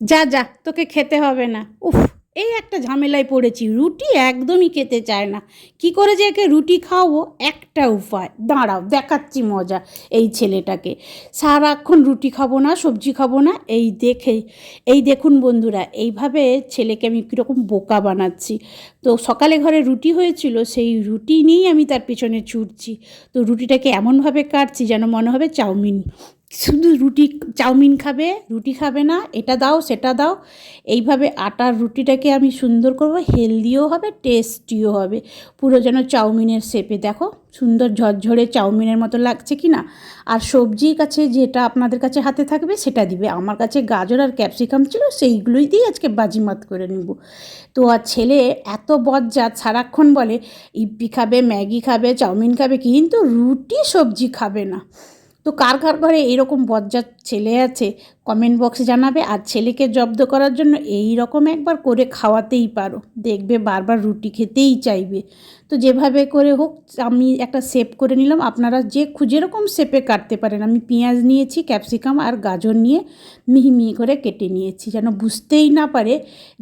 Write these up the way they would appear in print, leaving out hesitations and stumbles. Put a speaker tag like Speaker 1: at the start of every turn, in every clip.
Speaker 1: যা যা, তোকে খেতে হবে না। উফ, এই একটা ঝামেলায় পড়েছি, রুটি একদমই খেতে চায় না। কি করে যে একে রুটি খাওয়াবো, একটা উপায়, দাঁড়াও দেখাচ্ছি মজা এই ছেলেটাকে। সারাক্ষণ রুটি খাবো না, সবজি খাবো না, এই দেখুন বন্ধুরা, এইভাবে ছেলেকে আমি কীরকম বোকা বানাচ্ছি। তো সকালে ঘরে রুটি হয়েছিল, সেই রুটি নিয়েই আমি তার পেছনে ছুটছি। তো রুটিটাকে এমনভাবে কাটছি যেন মনে হবে চাউমিন। শুধু চাউমিন খাবে, রুটি খাবে না, এটা দাও সেটা দাও। এইভাবে আটার রুটিটাকে আমি সুন্দর করব, হেলদিও হবে, টেস্টিও হবে। পুরো যেন চাউমিনের শেপে, দেখো সুন্দর ঝরঝরে চাউমিনের মতো লাগছে কি না। আর সবজির কাছে যেটা আপনাদের কাছে হাতে থাকবে সেটা দিবে। আমার কাছে গাজর আর ক্যাপসিকাম ছিল, সেইগুলোই দিয়ে আজকে বাজিমাত করে নেব। তো আর ছেলে এত বজ্জাত, সারাক্ষণ বলে ইপ্পি খাবে, ম্যাগি খাবে, চাউমিন খাবে, কিন্তু রুটি সবজি খাবে না। তো কার কার ঘরে এইরকম বজ্জাত ছেলে আছে কমেন্ট বক্সে জানাবে। আর ছেলেকে জব্দ করার জন্য এই রকম একবার করে খাওয়াতেই পারো, দেখবে বারবার রুটি খেতেই চাইবে। তো যেভাবে করে হোক আমি একটা শেপ করে নিলাম, আপনারা যেরকম শেপে কাটতে পারেন। আমি পেঁয়াজ নিয়েছি, ক্যাপসিকাম আর গাজর নিয়ে মিহি মিহি করে কেটে নিয়েছি, যেন বুঝতেই না পারে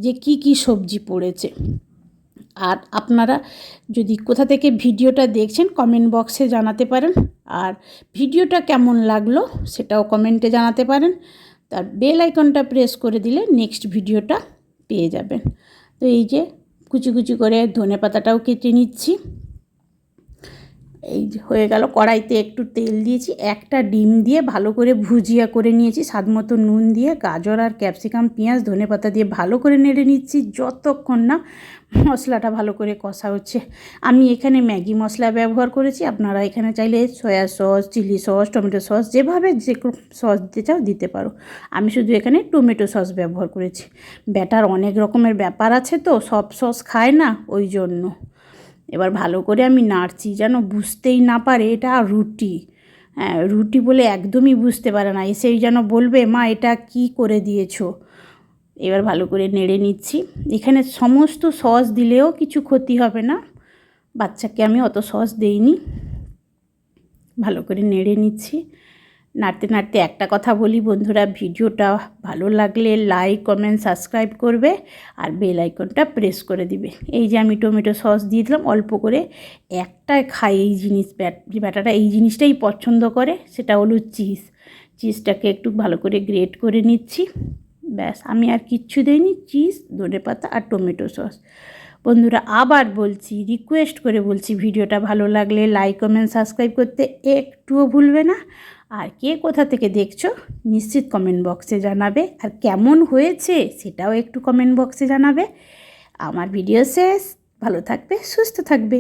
Speaker 1: যে কি কি সবজি পড়েছে। আর আপনারা যদি কোথা থেকে ভিডিওটা দেখছেন কমেন্ট বক্সে জানাতে পারেন। আর ভিডিওটা কেমন লাগলো সেটাও কমেন্টে জানাতে পারেন। তার বেল আইকনটা প্রেস করে দিলে নেক্সট ভিডিওটা পেয়ে যাবেন। তো এই যে কুচি কুচি করে ধনেপাতাটাও কেটে নিচ্ছি। এই যে হয়ে গেল, কড়াইতে একটু তেল দিয়েছি, একটা ডিম দিয়ে ভালো করে ভুজিয়া করে নিয়েছি, স্বাদ মতো নুন দিয়ে গাজর আর ক্যাপসিকাম পেঁয়াজ ধনেপাতা দিয়ে ভালো করে নেড়ে নিচ্ছি যতক্ষণ না মশলাটা ভালো করে কষা হচ্ছে। আমি এখানে ম্যাগি মশলা ব্যবহার করেছি, আপনারা এখানে চাইলে soya sauce, chilli sauce, tomato sauce, যেভাবে যে সস দিতে চাও দিতে পারো। আমি শুধু এখানে টমেটো সস ব্যবহার করেছি। ব্যাটার অনেক রকমের ব্যাপার আছে, তো সব সস খায় না, ওই জন্য। এবার ভালো করে আমি নাড়ছি যেন বুঝতেই না পারে এটা রুটি। হ্যাঁ, রুটি বলে একদমই বুঝতে পারে না, এসেই যেন বলবে মা এটা কি করে দিয়েছো। এবার ভালো করে নেড়ে নিচ্ছি। এখানে সমস্ত সস দিলেও কিছু ক্ষতি হবে না, বাচ্চাকে আমি অত সস দেইনি। ভালো করে নেড়ে নিচ্ছি। নাড়তে নাড়তে একটা কথা বলি বন্ধুরা, ভিডিওটা ভালো লাগলে লাইক কমেন্ট সাবস্ক্রাইব করবে আর বেল আইকনটা প্রেস করে দিবে। এই যে আমি টমেটো সস দিয়ে দিলাম অল্প করে, একটা খাই এই জিনিস, ব্যাটাটা এই জিনিসটাই পছন্দ করে, সেটা হলো চিজটাকে একটু ভালো করে গ্রেট করে নিচ্ছি। ব্যাস, আমি আর কিচ্ছু দিইনি, চিজ, ধনেপাতা আর টমেটো সস। বন্ধুরা আবার বলছি, রিকোয়েস্ট করে বলছি, ভিডিওটা ভালো লাগলে লাইক কমেন্ট সাবস্ক্রাইব করতে একটুও ভুলবে না। আর কে কোথা থেকে দেখছো নিশ্চিত কমেন্ট বক্সে জানাবে, আর কেমন হয়েছে সেটাও একটু কমেন্ট বক্সে জানাবে। আমার ভিডিও শেষ, ভালো থাকবে, সুস্থ থাকবে।